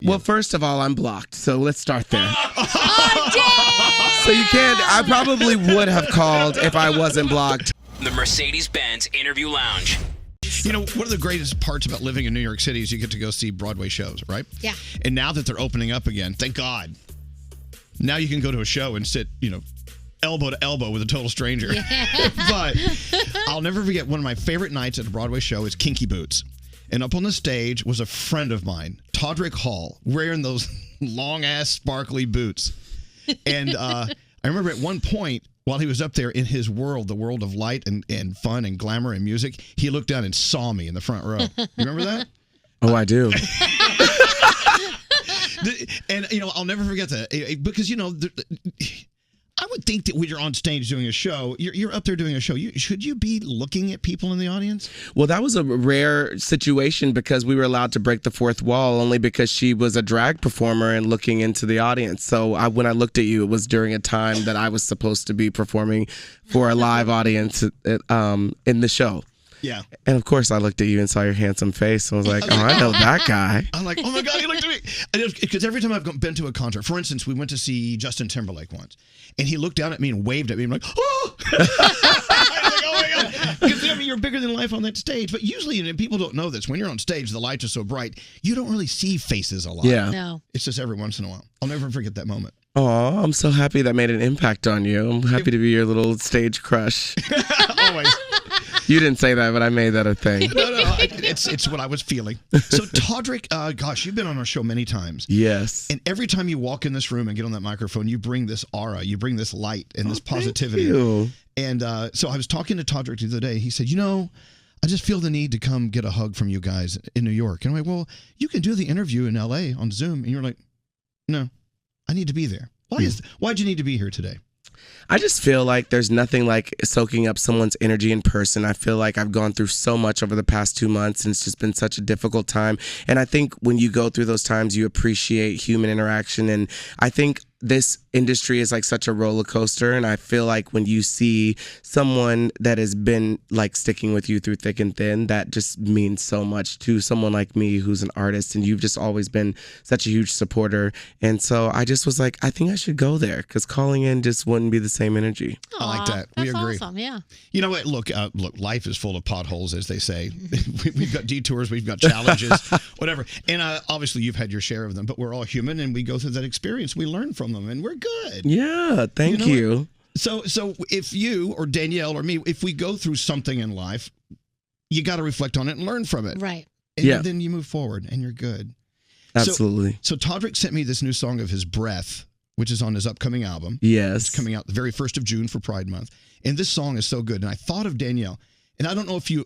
Well, first of all, I'm blocked, so let's start there. Oh, so you can't. I probably would have called if I wasn't blocked. The Mercedes-Benz Interview Lounge. You know, one of the greatest parts about living in New York City is you get to go see Broadway shows, right? Yeah. And now that they're opening up again, thank God. Now you can go to a show and sit, elbow to elbow with a total stranger. Yeah. But I'll never forget one of my favorite nights at a Broadway show is Kinky Boots. And up on the stage was a friend of mine, Todrick Hall, wearing those long-ass sparkly boots. And I remember at one point, while he was up there in his world, the world of light and fun and glamour and music, he looked down and saw me in the front row. You remember that? Oh, I do. And, I'll never forget that. Because, I would think that when you're on stage doing a show, you're up there doing a show. Should you be looking at people in the audience? Well, that was a rare situation because we were allowed to break the fourth wall only because she was a drag performer and looking into the audience. So when I looked at you, it was during a time that I was supposed to be performing for a live audience in the show. Yeah. And of course, I looked at you and saw your handsome face. And I was like, oh, I know that guy. I'm like, oh my God, he looked at me. Because every time I've been to a concert, for instance, we went to see Justin Timberlake once, and he looked down at me and waved at me. I'm like, oh! I was like, oh my God. Because you're bigger than life on that stage. But usually, and people don't know this, when you're on stage, the lights are so bright, you don't really see faces a lot. Yeah. No. It's just every once in a while. I'll never forget that moment. Oh, I'm so happy that made an impact on you. I'm happy to be your little stage crush. Always. You didn't say that, but I made that a thing. No, it's what I was feeling. So Todrick, gosh, you've been on our show many times. Yes. And every time you walk in this room and get on that microphone, you bring this aura, you bring this light and this positivity. Thank you. And so I was talking to Todrick the other day. He said, I just feel the need to come get a hug from you guys in New York. And I'm like, well, you can do the interview in LA on Zoom. And you're like, no, I need to be there. Why'd you need to be here today? I just feel like there's nothing like soaking up someone's energy in person. I feel like I've gone through so much over the past 2 months, and it's just been such a difficult time. And I think when you go through those times, you appreciate human interaction. And I think this industry is like such a roller coaster, and I feel like when you see someone that has been like sticking with you through thick and thin, that just means so much to someone like me who's an artist, and you've just always been such a huge supporter. And so I just was like, I think I should go there because calling in just wouldn't be the same energy. I like that. We agree. That's awesome, yeah. You know what? Look, life is full of potholes, as they say. We've got detours, we've got challenges, whatever. And obviously you've had your share of them, but we're all human and we go through that experience. We learn from them and we're good. Yeah, thank you. So if you or Danielle or me, if we go through something in life, you got to reflect on it and learn from it. Right. And then you move forward and you're good. Absolutely. So Todrick sent me this new song of his, Breath, which is on his upcoming album. Yes. It's coming out the very 1st of June for Pride Month. And this song is so good. And I thought of Danielle. And I don't know if you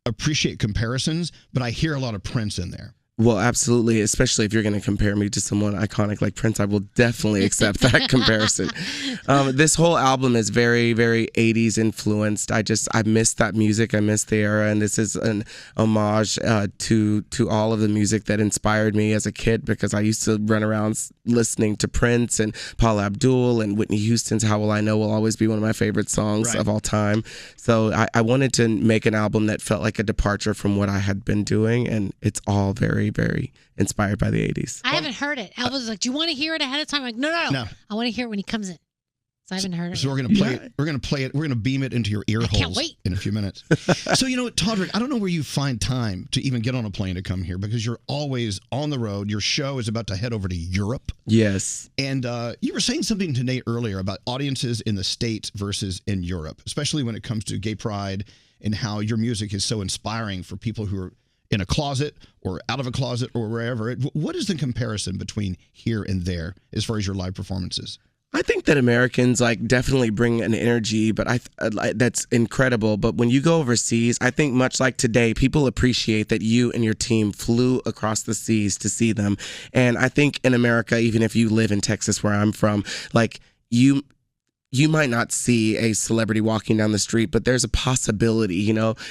appreciate comparisons, but I hear a lot of Prince in there. Well, absolutely, especially if you're going to compare me to someone iconic like Prince, I will definitely accept that comparison. This whole album is very, very 80s influenced. I miss that music. I miss the era, and this is an homage to all of the music that inspired me as a kid because I used to run around listening to Prince and Paula Abdul and Whitney Houston's How Will I Know will always be one of my favorite songs of all time. So I wanted to make an album that felt like a departure from what I had been doing, and it's all very, very inspired by the 80s. I haven't heard it. Elvis was like, do you want to hear it ahead of time? I'm like, no. I want to hear it when he comes in. So I haven't heard it. So we're going to play it. We're going to play it. We're going to beam it into your ear holes in a few minutes. So, Todrick, I don't know where you find time to even get on a plane to come here because you're always on the road. Your show is about to head over to Europe. Yes. And you were saying something to Nate earlier about audiences in the States versus in Europe, especially when it comes to gay pride and how your music is so inspiring for people who are in a closet or out of a closet or wherever. What is the comparison between here and there as far as your live performances? I think that Americans definitely bring an energy, but that's incredible. But when you go overseas, I think much like today, people appreciate that you and your team flew across the seas to see them. And I think in America, even if you live in Texas, where I'm from, you might not see a celebrity walking down the street, but there's a possibility,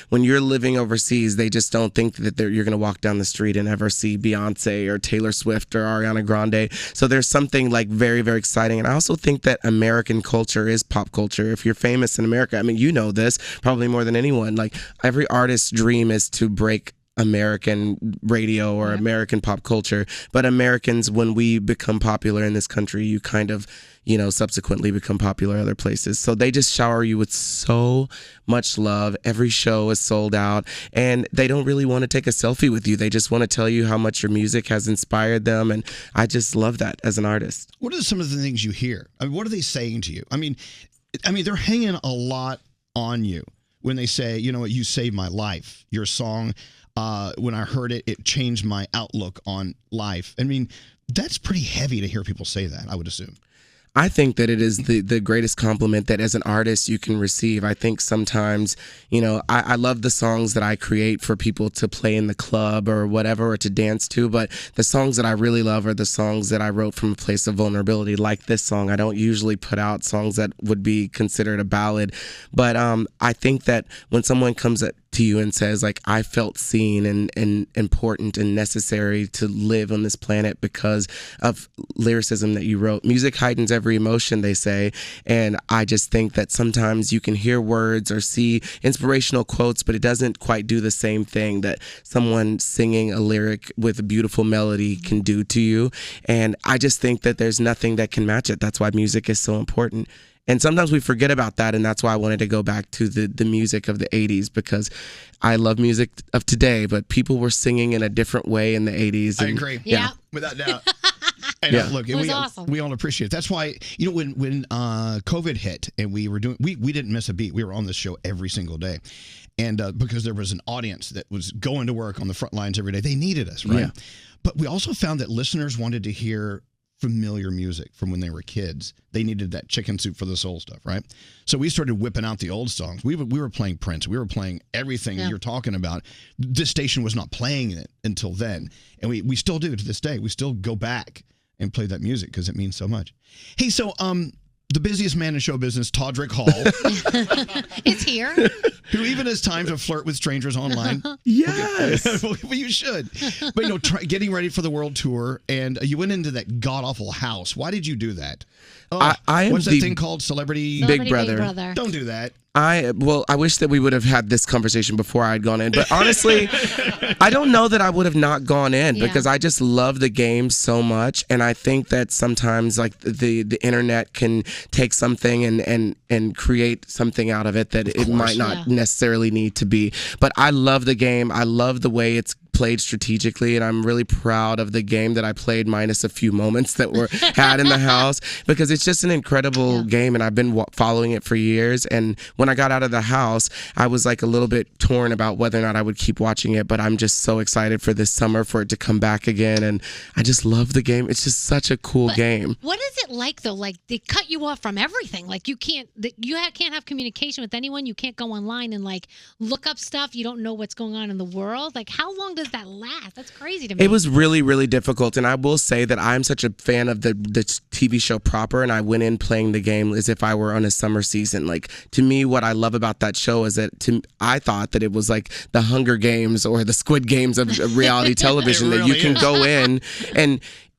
when you're living overseas, they just don't think that you're going to walk down the street and ever see Beyonce or Taylor Swift or Ariana Grande. So there's something very, very exciting. And I also think that American culture is pop culture. If you're famous in America, I mean, you know this probably more than anyone, every artist's dream is to break American radio or American pop culture, but Americans, when we become popular in this country, you kind of, subsequently become popular other places. So they just shower you with so much love. Every show is sold out, and they don't really want to take a selfie with you. They just want to tell you how much your music has inspired them, and I just love that as an artist. What are some of the things you hear? I mean, what are they saying to you? I mean, they're hanging a lot on you when they say, you know what, you saved my life. Your song, when I heard it, it changed my outlook on life. I mean, that's pretty heavy to hear people say that, I would assume. I think that it is the greatest compliment that as an artist you can receive. I think sometimes, I love the songs that I create for people to play in the club or whatever, or to dance to, but the songs that I really love are the songs that I wrote from a place of vulnerability, like this song. I don't usually put out songs that would be considered a ballad, but I think that when someone comes to you and says, like, I felt seen and important and necessary to live on this planet because of lyricism that you wrote. Music heightens every emotion, they say, and I just think that sometimes you can hear words or see inspirational quotes, but it doesn't quite do the same thing that someone singing a lyric with a beautiful melody can do to you, and I just think that there's nothing that can match it. That's why music is so important. And sometimes we forget about that, and that's why I wanted to go back to the music of the 80s, because I love music of today, but people were singing in a different way in the 80s. I agree. Yeah. Without doubt. And look, it was awesome. We all appreciate it. That's why, when COVID hit and we were doing, we didn't miss a beat. We were on this show every single day. And because there was an audience that was going to work on the front lines every day, they needed us, right? Yeah. But we also found that listeners wanted to hear familiar music from when they were kids. They needed that chicken soup for the soul stuff, right? So we started whipping out the old songs. We were playing Prince. We were playing everything you're talking about. This station was not playing it until then. And we still do to this day. We still go back and play that music because it means so much. Hey, so the busiest man in show business, Todrick Hall. It's here. Who even has time to flirt with strangers online. Yes. Well, you should. But, getting ready for the world tour, and you went into that god-awful house. Why did you do that? Oh, I am what's that thing called? Celebrity Big Brother. Don't do that. I wish that we would have had this conversation before I had gone in. But honestly, I don't know that I would have not gone in because I just love the game so much. And I think that sometimes like the internet can take something and create something out of it that it might not necessarily need to be. But I love the game. I love the way it's played strategically, and I'm really proud of the game that I played, minus a few moments that were had in the house, because it's just an incredible game, and I've been following it for years. And when I got out of the house, I was like a little bit torn about whether or not I would keep watching it, but I'm just so excited for this summer for it to come back again, and I just love the game. It's just such a cool game. What is it like though? Like they cut you off from everything. Like you can't have communication with anyone. You can't go online and like look up stuff. You don't know what's going on in the world. Like how long does that last? That's crazy to me. It was really, really difficult, and I will say that I'm such a fan of the TV show proper, and I went in playing the game as if I were on a summer season. Like, to me, what I love about that show is that I thought that it was like the Hunger Games or the Squid Games of reality television, that you can go in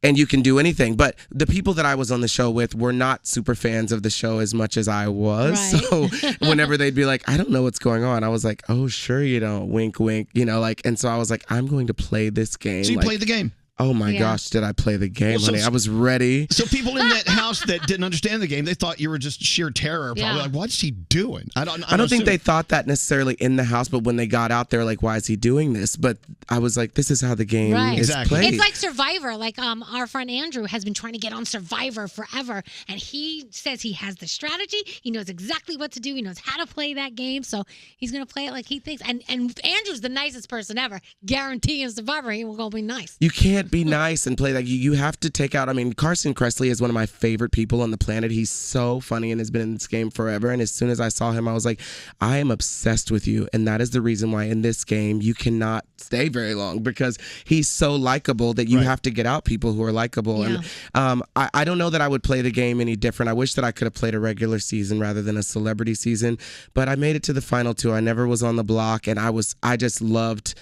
and you can do anything. But the people that I was on the show with were not super fans of the show as much as I was. Right. So whenever they'd be like, I don't know what's going on, I was like, oh, sure you don't. Wink, wink. And so I was like, I'm going to play this game. So you played the game. Oh my gosh, did I play the game, honey? I was ready. So people in that house that didn't understand the game, they thought you were just sheer terror. Probably like, what's he doing? I don't think they thought that necessarily in the house, but when they got out, they were like, why is he doing this? But I was like, this is how the game is played. It's like Survivor. Like our friend Andrew has been trying to get on Survivor forever, and he says he has the strategy. He knows exactly what to do. He knows how to play that game, so he's going to play it like he thinks. And Andrew's the nicest person ever. Guarantee in Survivor, he will go be nice. You can't be nice and play that. You have to take out, Carson Kressley is one of my favorite people on the planet. He's so funny and has been in this game forever. And as soon as I saw him, I was like, I am obsessed with you. And that is the reason why in this game you cannot stay very long, because he's so likable that you have to get out people who are likable. Yeah. And I don't know that I would play the game any different. I wish that I could have played a regular season rather than a celebrity season, but I made it to the final two. I never was on the block, and I just loved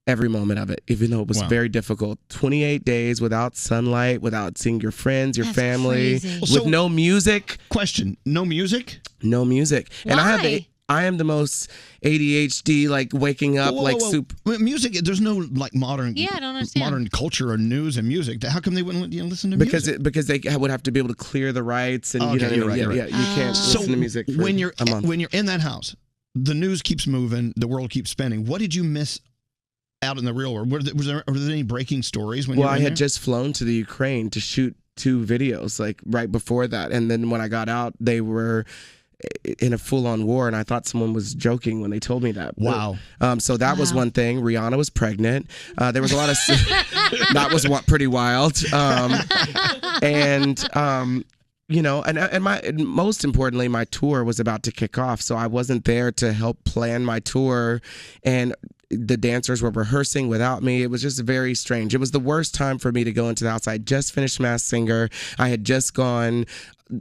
every moment of it, even though it was very difficult. 28 days without sunlight, without seeing your friends, your family, with no music. Question, no music? No music. Why? And I am the most ADHD, like waking up super. Music. There's no like modern. Yeah, I don't understand. Modern culture or news and music. How come they wouldn't listen to music? Because they would have to be able to clear the rights and you're right. You can't listen to music. For when you're a month. when you're in that house, the news keeps moving, the world keeps spinning. What did you miss out in the real world? Were there any breaking stories when? Well, I had just flown to the Ukraine to shoot 2 videos like right before that, and then when I got out, they were in a full-on war, and I thought someone was joking when they told me that. Wow. So that was one thing. Rihanna was pregnant. There was a lot of that was pretty wild. And most importantly, my tour was about to kick off, so I wasn't there to help plan my tour, and the dancers were rehearsing without me. It was just very strange. It was the worst time for me to go into the house. I had just finished Masked Singer. I had just gone,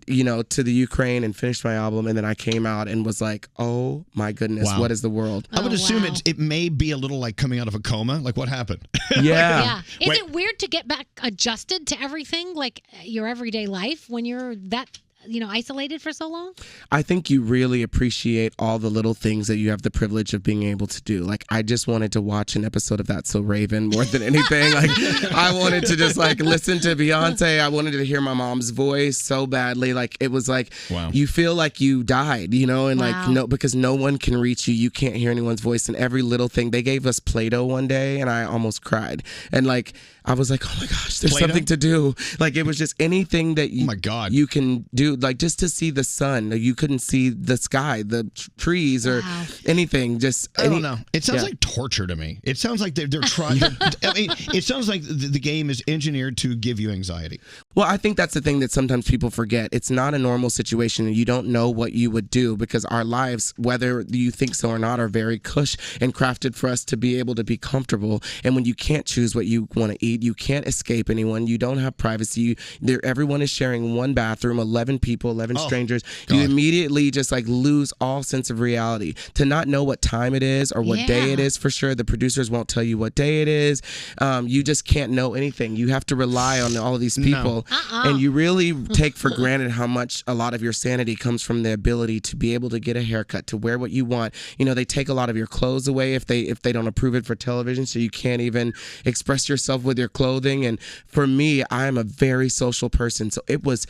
to the Ukraine and finished my album, and then I came out and was like, oh my goodness, what is the world? I would assume it may be a little like coming out of a coma. Like, what happened? Yeah. Is it weird to get back adjusted to everything, like your everyday life, when you're that isolated for so long? I think you really appreciate all the little things that you have the privilege of being able to do. Like, I just wanted to watch an episode of That's So Raven more than anything. Like, I wanted to just listen to Beyonce. I wanted to hear my mom's voice so badly. Like, it was like, you feel like you died, and because no one can reach you. You can't hear anyone's voice, and every little thing. They gave us Play-Doh one day, and I almost cried. And I was like, oh my gosh, there's Play-Doh? something to do. Like, it was just anything that you can do, like just to see the sun. You couldn't see the sky, the trees, or anything. I don't know. It sounds like torture to me. It sounds like they're trying. It sounds like the game is engineered to give you anxiety. Well, I think that's the thing that sometimes people forget. It's not a normal situation, and you don't know what you would do, because our lives, whether you think so or not, are very cush and crafted for us to be able to be comfortable. And when you can't choose what you want to eat, you can't escape anyone. You don't have privacy. Everyone is sharing one bathroom, 11 people, 11 strangers. God. You immediately just lose all sense of reality. To not know what time it is or what day it is, for sure. The producers won't tell you what day it is. You just can't know anything. You have to rely on all of these people. And you really take for granted how much a lot of your sanity comes from the ability to be able to get a haircut, to wear what you want. They take a lot of your clothes away if they don't approve it for television, so you can't even express yourself with your clothing. And for me, I am a very social person, so it was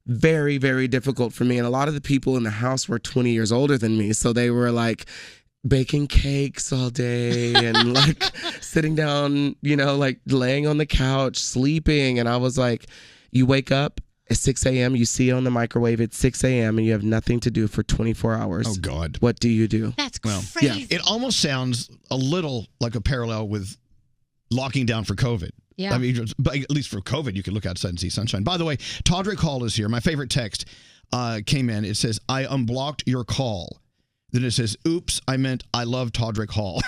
very, very difficult for me. And a lot of the people in the house were 20 years older than me, so they were baking cakes all day and sitting down, laying on the couch, sleeping. And I was like, you wake up at 6 a.m., you see it on the microwave at 6 a.m., and you have nothing to do for 24 hours. Oh, God. What do you do? That's crazy. Yeah. It almost sounds a little like a parallel with locking down for COVID. Yeah. I mean, but at least for COVID, you can look outside and see sunshine. By the way, Todrick Hall is here. My favorite text came in. It says, I unblocked your call. Then it says, oops, I meant I love Todrick Hall.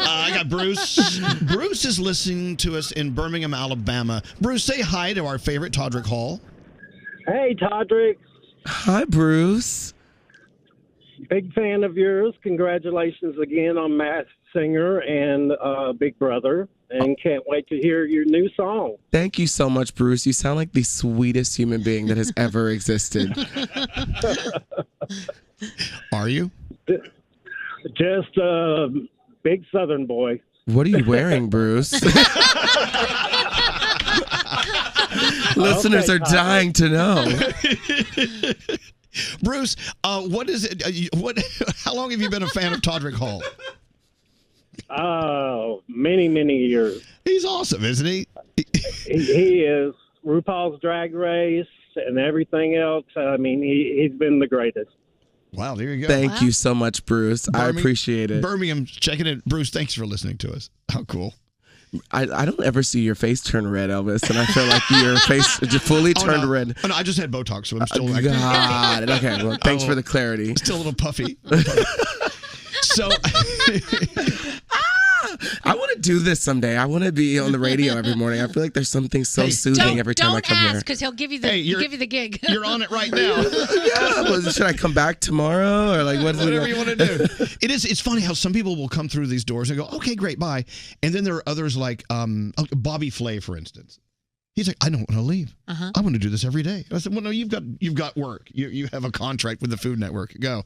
I got Bruce. Bruce is listening to us in Birmingham, Alabama. Bruce, say hi to our favorite Todrick Hall. Hey, Todrick. Hi, Bruce. Big fan of yours. Congratulations again on Masked Singer and Big Brother. And can't wait to hear your new song. Thank you so much, Bruce. You sound like the sweetest human being that has ever existed. Are you? Just a big Southern boy. What are you wearing, Bruce? Listeners are dying to know. Bruce, what is it? How long have you been a fan of Todrick Hall? Many, many years. He's awesome, isn't he? He is. RuPaul's Drag Race and everything else. I mean, he's been the greatest. Wow, there you go. Thank you so much, Bruce. I appreciate it. Birmingham, checking it. Bruce, thanks for listening to us. How cool. I don't ever see your face turn red, Elvis, and I feel like your face fully turned red. Oh, no, I just had Botox, so I'm still got it. Okay, well, thanks for the clarity. Still a little puffy. So I want to do this someday. I want to be on the radio every morning. I feel like there's something so soothing every time I come here. Don't ask, because he'll give you the gig. You're on it right now. Yeah. Well, should I come back tomorrow or whatever you want to do? It's funny how some people will come through these doors and go, okay, great, bye. And then there are others like Bobby Flay, for instance. He's like, I don't want to leave. Uh-huh. I want to do this every day. I said, well, no, you've got work. You have a contract with the Food Network. Go.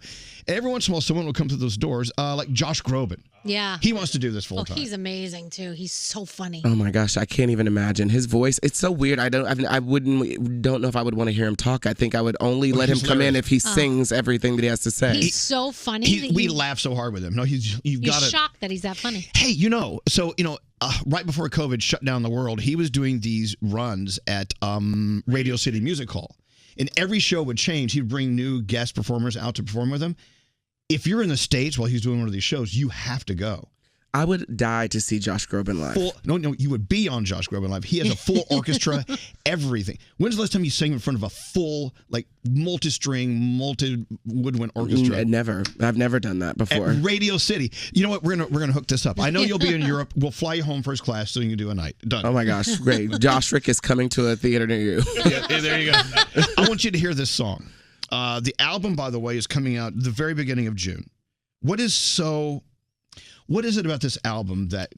Every once in a while, someone will come through those doors, like Josh Groban. Yeah. He wants to do this full time. He's amazing too. He's so funny. Oh my gosh, I can't even imagine his voice. It's so weird. I don't know if I would want to hear him talk. I think I would only let him come in if he sings everything that he has to say. He's so funny. We laugh so hard with him. No, you've got to. Shocked that he's that funny. Hey, right before COVID shut down the world, he was doing these runs at Radio City Music Hall. And every show would change. He'd bring new guest performers out to perform with him. If you're in the States while he's doing one of these shows, you have to go. I would die to see Josh Groban live. No, you would be on Josh Groban live. He has a full orchestra, everything. When's the last time you sang in front of a full, multi-string, multi-woodwind orchestra? Never. I've never done that before. At Radio City. You know what? We're gonna hook this up. I know you'll be in Europe. We'll fly you home first class so you can do a night. Done. Oh my gosh, great. Josh Rick is coming to a theater near you. Yeah, there you go. I want you to hear this song. The album, by the way, is coming out the very beginning of June. What is it about this album that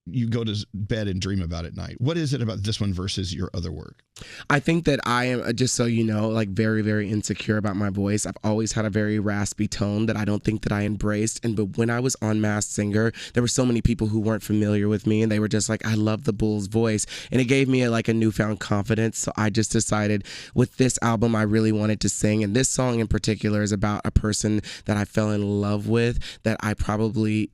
you go to bed and dream about at night? What is it about this one versus your other work? I think that I am, just so you know, very, very insecure about my voice. I've always had a very raspy tone that I don't think that I embraced. But when I was on Masked Singer, there were so many people who weren't familiar with me, and they were just like, I love the Bull's voice. And it gave me a newfound confidence. So I just decided with this album, I really wanted to sing. And this song in particular is about a person that I fell in love with that I probably,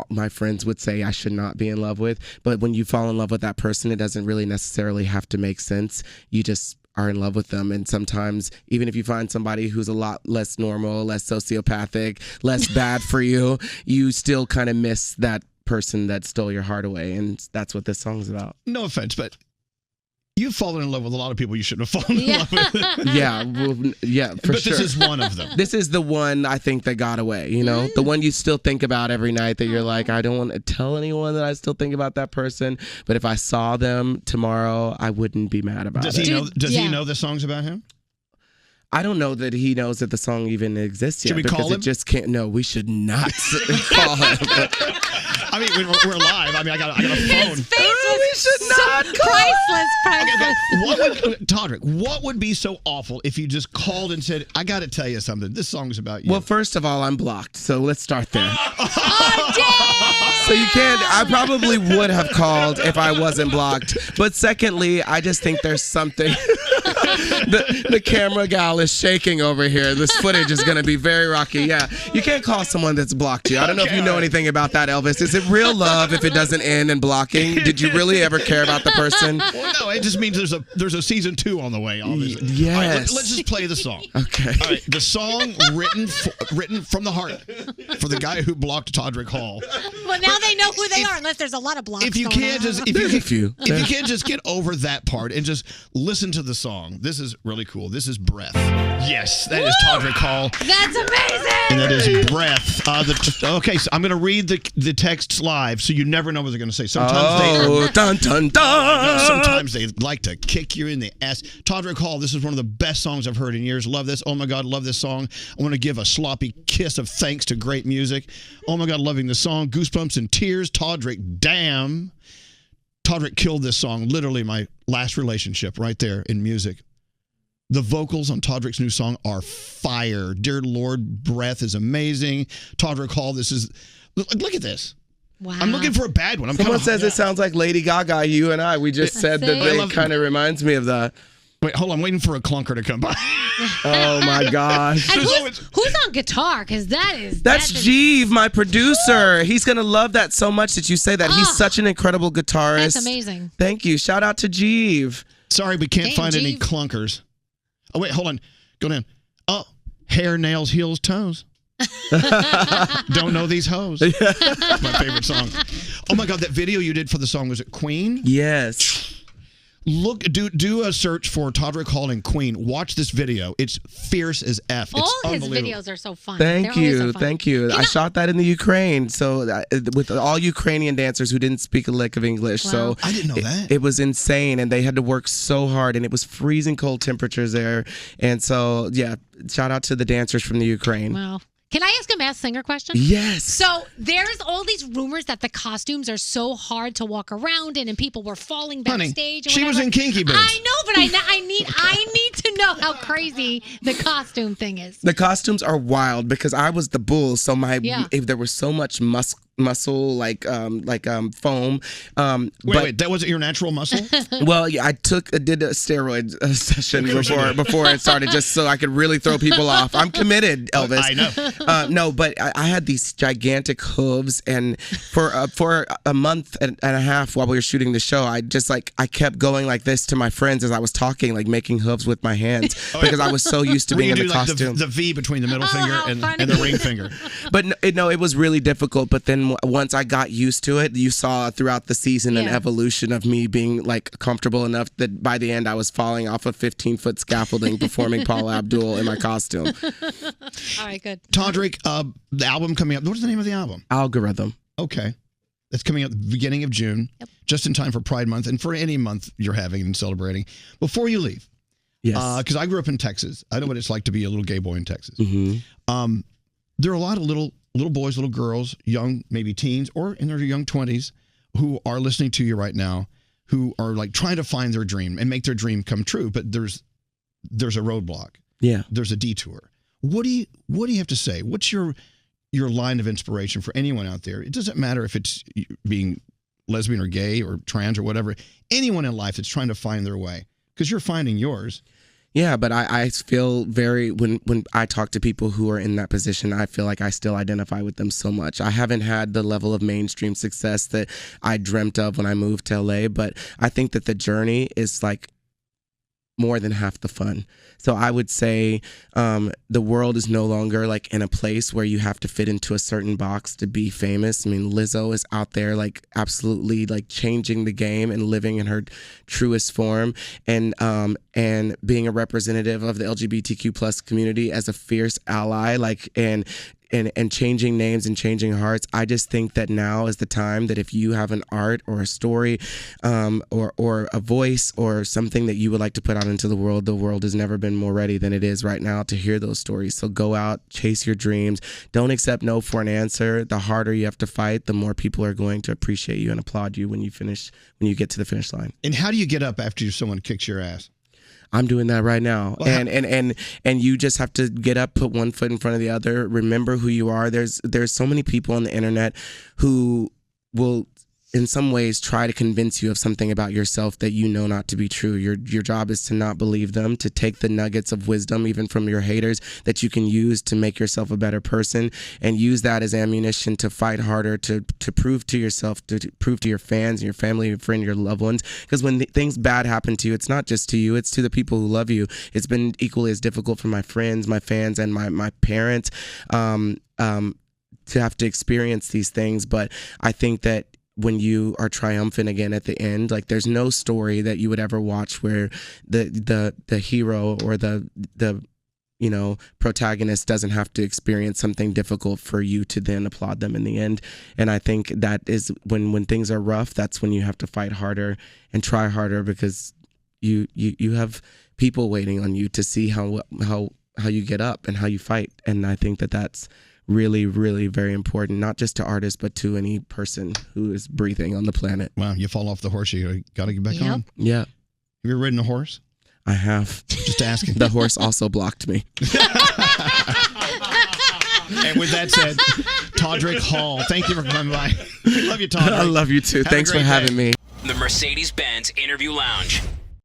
my friends would say I should not be in love with. But when you fall in love with that person, it doesn't really necessarily have to make sense. You just are in love with them. And sometimes, even if you find somebody who's a lot less normal, less sociopathic, less bad for you, you still kind of miss that person that stole your heart away. And that's what this song's about. No offense, but you've fallen in love with a lot of people you shouldn't have fallen in love with. Yeah, for but sure. This is one of them. This is the one I think that got away, the one you still think about every night that you're like, I don't want to tell anyone that I still think about that person. But if I saw them tomorrow, I wouldn't be mad about it. Does he know the song's about him? I don't know that he knows that the song even exists yet. Should we call him? It just can't. No, we should not call him. I mean, we're live. I mean, I got a phone. His face was we should not priceless. Todrick, what would be so awful if you just called and said, I got to tell you something. This song's about you. Well, first of all, I'm blocked, so let's start there. Oh, damn! So you can't. I probably would have called if I wasn't blocked. But secondly, I just think there's something. The camera gal is shaking over here. This footage is going to be very rocky. Yeah, you can't call someone that's blocked you. I don't know if you know anything about that, Elvis. Is it real love if it doesn't end in blocking? Did you really ever care about the person? Well, no, it just means there's a season 2 on the way, obviously. Yes. All right, let's just play the song. Okay. All right, the song written from the heart for the guy who blocked Todrick Hall. Well, now they know who they are, unless there's a lot of blocks. If you can't just get over that part and just listen to the song, this is really cool. This is Breath. Yes, that is Todrick Hall. That's amazing. And that is Breath. Okay, so I'm going to read the texts live, so you never know what they're going to say. Sometimes they like to kick you in the ass. Todrick Hall, this is one of the best songs I've heard in years. Love this. Oh my God, love this song. I want to give a sloppy kiss of thanks to great music. Oh my God, loving the song. Goosebumps and tears. Todrick, damn. Todrick killed this song. Literally my last relationship right there in music. The vocals on Todrick's new song are fire. Dear Lord, Breath is amazing. Todrick Hall, look at this. Wow. I'm looking for a bad one. Someone says it sounds like Lady Gaga, you and I. We just said that it kind of reminds me of that. Wait, hold on. I'm waiting for a clunker to come by. Oh, my gosh. And who's on guitar? Because that's Jeeve, my producer. He's going to love that so much that you say that. He's such an incredible guitarist. That's amazing. Thank you. Shout out to Jeeve. Sorry, we can't find any clunkers. Oh, wait, hold on. Go down. Oh, hair, nails, heels, toes. Don't know these hoes. That's my favorite song. Oh, my God, that video you did for the song, was it Queen? Yes. Look, do a search for Todrick Hall and Queen. Watch this video. It's fierce as F. It's all his unbelievable. videos are so fun. Thank you. I shot that in the Ukraine, so with all Ukrainian dancers who didn't speak a lick of English. Wow. So I didn't know that. It was insane, and they had to work so hard, and it was freezing cold temperatures there. And so, yeah, shout out to the dancers from the Ukraine. Wow. Can I ask a Masked Singer question? Yes. So there's all these rumors that the costumes are so hard to walk around in, and people were falling backstage. Honey, she was in Kinky Boots. I know, but I need to know how crazy the costume thing is. The costumes are wild because I was the bull, so if there was so much muscle like foam. Wait, that wasn't your natural muscle? Well, yeah, I did a steroid session before it started, just so I could really throw people off. I'm committed, Elvis. I know. No, but I had these gigantic hooves, and for a month and a half while we were shooting the show, I kept going like this to my friends as I was talking, like making hooves with my hands because I was so used to being in the costume. The V between the middle finger and the ring finger. But no, it was really difficult. But then once I got used to it, you saw throughout the season an evolution of me being like comfortable enough that by the end I was falling off a 15-foot scaffolding performing Paula Abdul in my costume. All right, good. Todrick, the album coming up. What's the name of the album? Algorithm. Okay. That's coming out at the beginning of June, just in time for Pride Month and for any month you're having and celebrating. Before you leave, because I grew up in Texas. I know what it's like to be a little gay boy in Texas. Mm-hmm. There are a lot of little boys, little girls, young, maybe teens, or in their young 20s, who are listening to you right now, who are like trying to find their dream and make their dream come true. But there's a roadblock. Yeah. There's a detour. What do you have to say? What's your line of inspiration for anyone out there? It doesn't matter if it's being lesbian or gay or trans or whatever. Anyone in life that's trying to find their way, because you're finding yours. Yeah, but I feel when I talk to people who are in that position, I feel like I still identify with them so much. I haven't had the level of mainstream success that I dreamt of when I moved to LA, but I think that the journey is like more than half the fun. So I would say the world is no longer like in a place where you have to fit into a certain box to be famous. I mean, Lizzo is out there like absolutely like changing the game and living in her truest form, and being a representative of the LGBTQ plus community as a fierce ally, like and changing names and changing hearts. I just think that now is the time that if you have an art or a story or a voice or something that you would like to put out into the world has never been more ready than it is right now to hear those stories. So go out, chase your dreams. Don't accept no for an answer. The harder you have to fight, the more people are going to appreciate you and applaud you when you get to the finish line. And how do you get up after someone kicks your ass? I'm doing that right now. Well, and you just have to get up, put one foot in front of the other, remember who you are. There's so many people on the internet who will in some ways try to convince you of something about yourself that you know not to be true. Your job is to not believe them, to take the nuggets of wisdom even from your haters that you can use to make yourself a better person, and use that as ammunition to fight harder, to prove to yourself, to prove to your fans and your family, your friend, your loved ones. Because when things bad happen to you, it's not just to you, it's to the people who love you. It's been equally as difficult for my friends, my fans, and my parents to have to experience these things. But I think that when you are triumphant again at the end, like there's no story that you would ever watch where the hero or the protagonist doesn't have to experience something difficult for you to then applaud them in the end. And I think that is when things are rough, that's when you have to fight harder and try harder, because you have people waiting on you to see how you get up and how you fight. And I think that that's really, really very important, not just to artists, but to any person who is breathing on the planet. Wow, you fall off the horse, you got to get back on. Yeah. Have you ever ridden a horse? I have. Just asking. The horse also blocked me. And with that said, Todrick Hall, thank you for coming by. We love you, Todrick. I love you too. Thanks for having me. The Mercedes-Benz Interview Lounge.